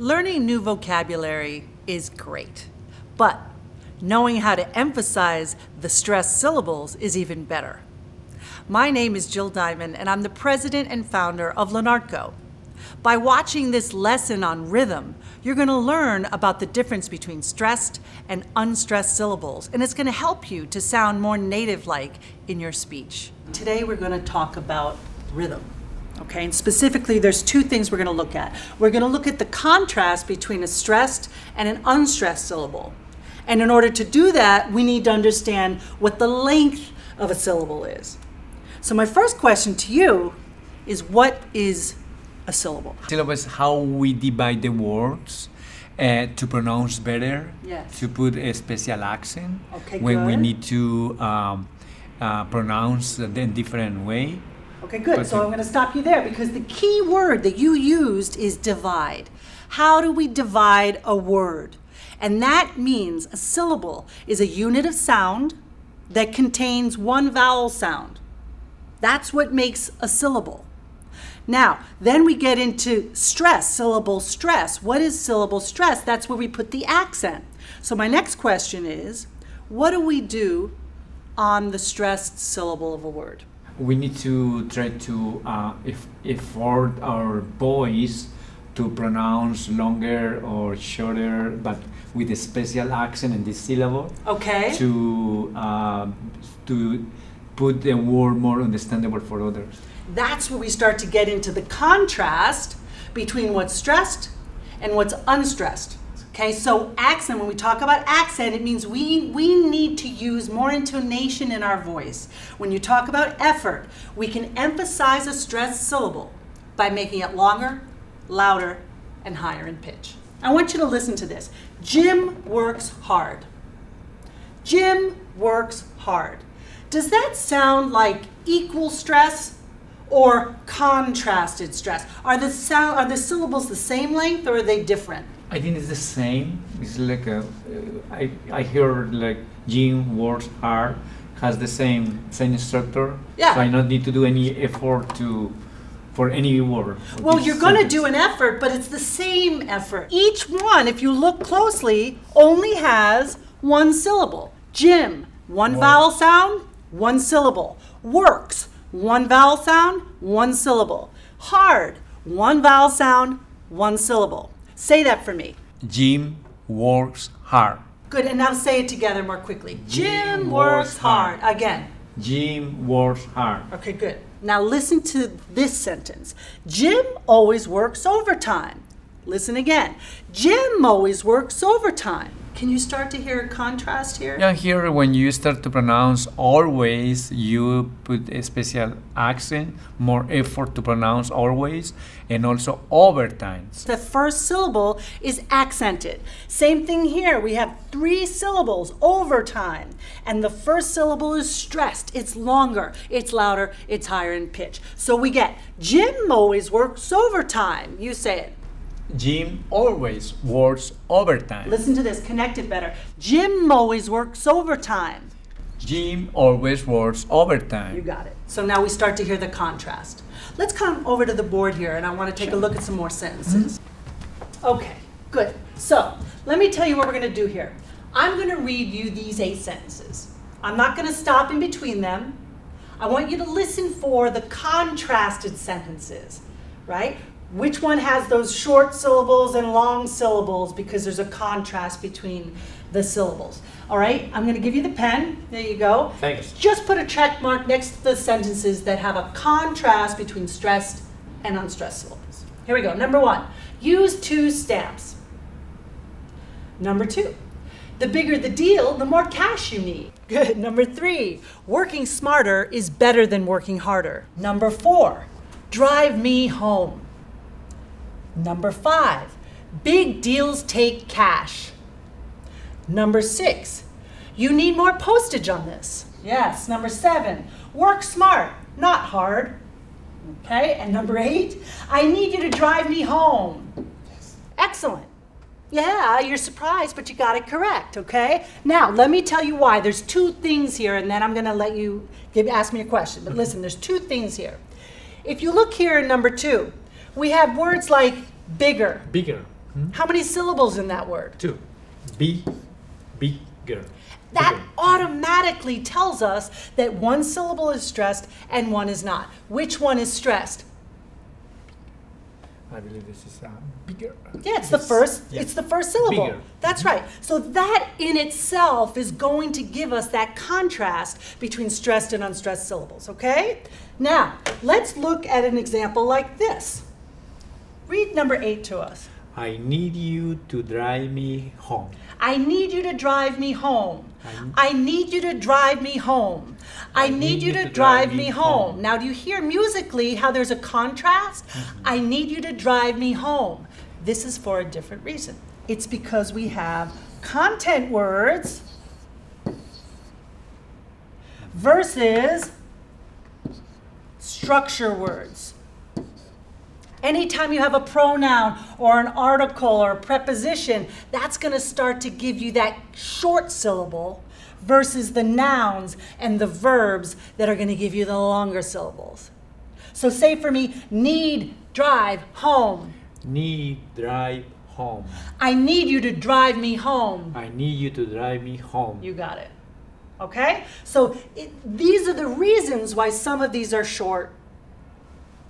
Learning new vocabulary is great, but knowing how to emphasize the stressed syllables is even better. My name is Jill Diamond, and I'm the president and founder of Lenartco. By watching this lesson on rhythm, you're going to learn about the difference between stressed and unstressed syllables, and it's going to help you to sound more native-like in your speech. Today we're going to talk about rhythm. Okay, and specifically there's two things we're going to look at. We're going to look at the contrast between a stressed and an unstressed syllable. And in order to do that, we need to understand what the length of a syllable is. So my first question to you is, what is a syllable? Syllable is how we divide the words to pronounce better, Yes. to put a special accent Okay, when we good. need to pronounce in different way. Okay, good. But So I'm going to stop you there because the key word that you used is divide. How do we divide a word? And that means a syllable is a unit of sound that contains one vowel sound. That's what makes a syllable. Now, then we get into stress, syllable stress. What is syllable stress? That's where we put the accent. So my next question is, what do we do on the stressed syllable of a word? We need to try to effort our voice to pronounce longer or shorter, but with a special accent in this syllable. Okay. To put the word more understandable for others. That's where we start to get into the contrast between what's stressed and what's unstressed. Okay, so accent, when we talk about accent, it means we need to use more intonation in our voice. When you talk about effort, we can emphasize a stressed syllable by making it longer, louder, and higher in pitch. I want you to listen to this. Jim works hard. Jim works hard. Does that sound like equal stress or contrasted stress? Are the syllables the same length or are they different? I think it's the same. It's like I heard like Jim works hard, has the same structure. Yeah. So I don't need to do any effort for any word. Well, you're going to do an effort, but it's the same effort. Each one, if you look closely, only has one syllable. Jim, one vowel sound, one syllable. Works, one vowel sound, one syllable. Hard, one vowel sound, one syllable. Say that for me. Jim works hard. Good, and now say it together more quickly. Jim works hard. Again. Jim works hard. Okay, good. Now listen to this sentence. Jim always works overtime. Listen again. Jim always works overtime. Can you start to hear a contrast here? Yeah, here when you start to pronounce always, you put a special accent, more effort to pronounce always, and also overtime. The first syllable is accented. Same thing here. We have 3 syllables, overtime. And the first syllable is stressed. It's longer, it's louder, it's higher in pitch. So we get Jim always works overtime. You say it. Jim always works overtime. Listen to this, connect it better. Jim always works overtime. Jim always works overtime. You got it. So now we start to hear the contrast. Let's come over to the board here and I want to take a look at some more sentences. Okay, good. So let me tell you what we're going to do here. I'm going to read you these 8 sentences. I'm not going to stop in between them. I want you to listen for the contrasted sentences, right? Which one has those short syllables and long syllables, because there's a contrast between the syllables. All right, I'm going to give you the pen. There you go. Thanks. Just put a check mark next to the sentences that have a contrast between stressed and unstressed syllables. Here we go. Number 1, use 2 stamps. Number 2, the bigger the deal, the more cash you need. Good. Number 3, working smarter is better than working harder. Number 4, drive me home. Number 5, big deals take cash. Number 6, you need more postage on this. Yes. Number 7, work smart, not hard. Okay. And number 8, I need you to drive me home. Excellent. Yeah, you're surprised, but you got it correct, okay? Now, let me tell you why. There's 2 things here, and then I'm going to let you ask me a question. But listen, there's 2 things here. If you look here in number 2, we have words like bigger, Bigger. How many syllables in that word? 2. Bigger. That Bigger. automatically tells us that one syllable is stressed and one is not. Which one is stressed? I believe this is bigger. Yeah, it's the first. Yeah. It's the first syllable. Bigger. That's right. So that in itself is going to give us that contrast between stressed and unstressed syllables. Okay. Now let's look at an example like this. Read number 8 to us. I need you to drive me home. I need you to drive me home. I need you to drive me home. I need you to drive me home. Now, do you hear musically how there's a contrast? I need you to drive me home. This is for a different reason. It's because we have content words versus structure words. Anytime you have a pronoun or an article or a preposition, that's going to start to give you that short syllable versus the nouns and the verbs that are going to give you the longer syllables. So say for me, need, drive, home. Need, drive, home. I need you to drive me home. I need you to drive me home. You got it. Okay? So these are the reasons why some of these are short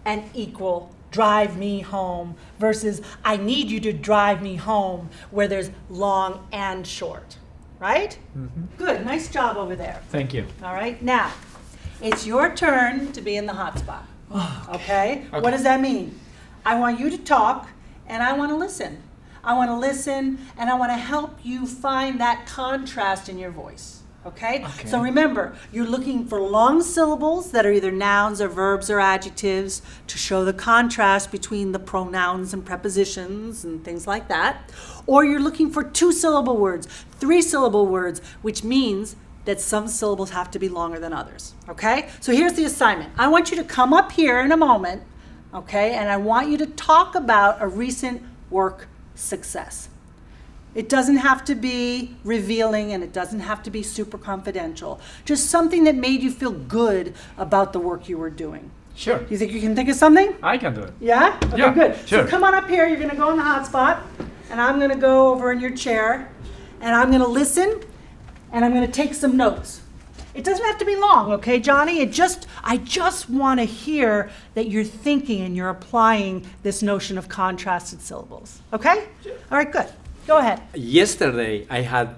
and equal. Drive me home versus I need you to drive me home, where there's long and short, right? Good, nice job over there. Thank you. All right, now it's your turn to be in the hot spot. Okay? What does that mean? I want you to talk and I want to listen. I want to listen and I want to help you find that contrast in your voice. Okay? So remember, you're looking for long syllables that are either nouns or verbs or adjectives to show the contrast between the pronouns and prepositions and things like that. Or you're looking for 2-syllable words, 3-syllable words, which means that some syllables have to be longer than others. Okay? So here's the assignment. I want you to come up here in a moment, okay, and I want you to talk about a recent work success. It doesn't have to be revealing and it doesn't have to be super confidential. Just something that made you feel good about the work you were doing. Sure. Do you think you can think of something? I can do it. Yeah? Okay, Yeah, good. sure. So come on up here. You're going to go in the hot spot and I'm going to go over in your chair and I'm going to listen and I'm going to take some notes. It doesn't have to be long, okay, Johnny? I just want to hear that you're thinking and you're applying this notion of contrasted syllables. Okay? Sure. All right, good. Go ahead. Yesterday, I had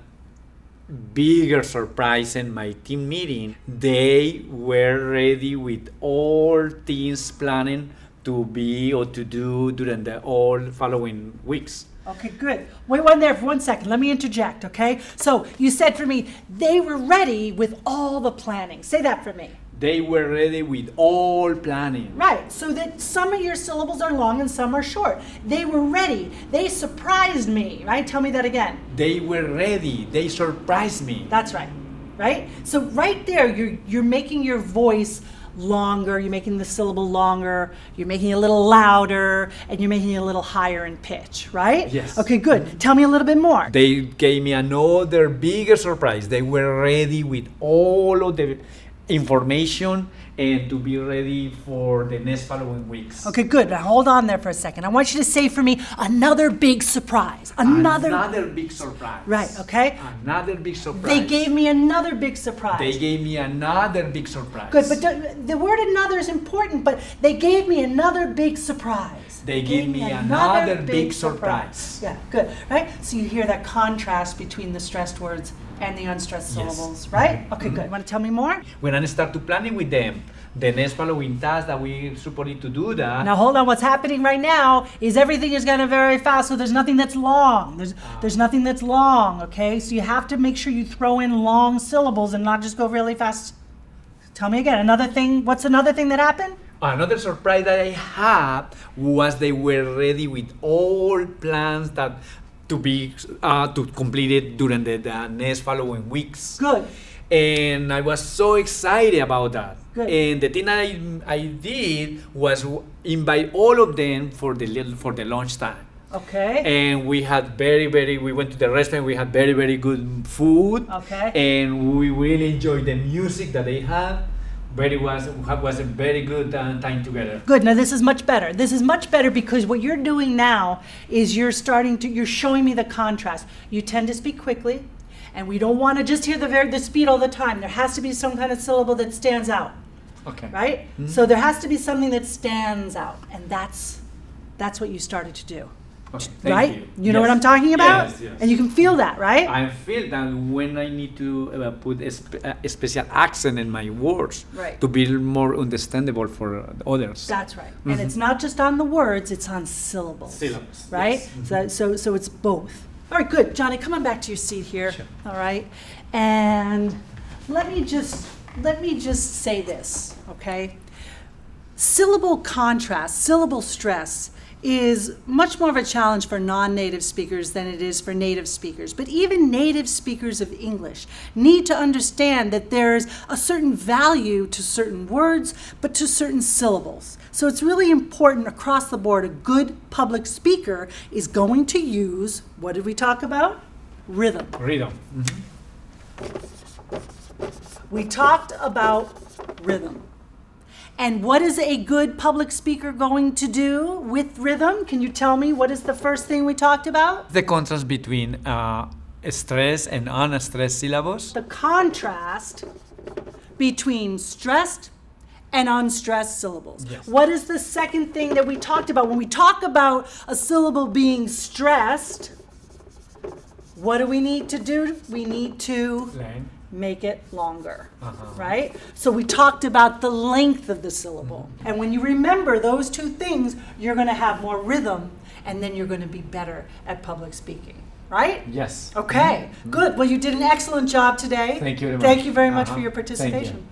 bigger surprise in my team meeting. They were ready with all things planning to be or to do during the all following weeks. Okay, good. Wait one there for 1 second. Let me interject, okay? So you said for me, they were ready with all the planning. Say that for me. They were ready with all planning. Right, so that some of your syllables are long and some are short. They were ready. They surprised me, right? Tell me that again. They were ready. They surprised me. That's right, right? So right there, you're making your voice longer, you're making the syllable longer, you're making it a little louder, and you're making it a little higher in pitch, right? Yes. Okay, good. Tell me a little bit more. They gave me another bigger surprise. They were ready with all of the information and to be ready for the next following weeks. Okay, good. Now hold on there for a second. I want you to say for me another big surprise. Another big surprise. Right, okay? Another big surprise. They gave me another big surprise. They gave me another big surprise. Good, but the word another is important, but they gave me another big surprise. They gave me another big surprise. Yeah, good, right? So you hear that contrast between the stressed words and the unstressed Yes. syllables, right? Okay, good. Want to tell me more? When I start to planning with them, the next following task that we're supposed to do that. Now hold on, what's happening right now is everything is going very fast, so there's nothing that's long. There's nothing that's long, okay? So you have to make sure you throw in long syllables and not just go really fast. Tell me again, another thing, what's another thing that happened? Another surprise that I had was they were ready with all plans that to be to complete it during the next following weeks. Good. And I was so excited about that. Good. And the thing I did was invite all of them for the lunch time. Okay. And we had we went to the restaurant, we had very good food. Okay. And we really enjoyed the music that they had. was a very good time together. Good. Now this is much better. This is much better because what you're doing now is you're showing me the contrast. You tend to speak quickly, and we don't want to just hear the speed all the time. There has to be some kind of syllable that stands out. Okay. Right? Mm-hmm. So there has to be something that stands out, and that's what you started to do. Okay. Thank Right? you. Know what I'm talking about? Yes, yes. And you can feel that, right? I feel that when I need to put a special accent in my words Right. to be more understandable for others. That's right. And it's not just on the words, it's on syllables. Syllables, Right? yes. So it's both. All right, good. Johnny, come on back to your seat here. Sure. All right. And let me just say this, okay? Syllable contrast, syllable stress is much more of a challenge for non-native speakers than it is for native speakers. But even native speakers of English need to understand that there's a certain value to certain words, but to certain syllables. So it's really important across the board. A good public speaker is going to use, what did we talk about? Rhythm. Rhythm. We talked about rhythm. And what is a good public speaker going to do with rhythm? Can you tell me what is the first thing we talked about? The contrast between stressed and unstressed syllables. The contrast between stressed and unstressed syllables. Yes. What is the second thing that we talked about? When we talk about a syllable being stressed, what do we need to do? We need to Line. make it longer, Uh-huh. right? So we talked about the length of the syllable. And when you remember those two things, you're going to have more rhythm, and then you're going to be better at public speaking, right? Yes. Okay, good. Well, you did an excellent job today. Thank you very much. Thank you very much for Uh-huh. your Thank you. participation.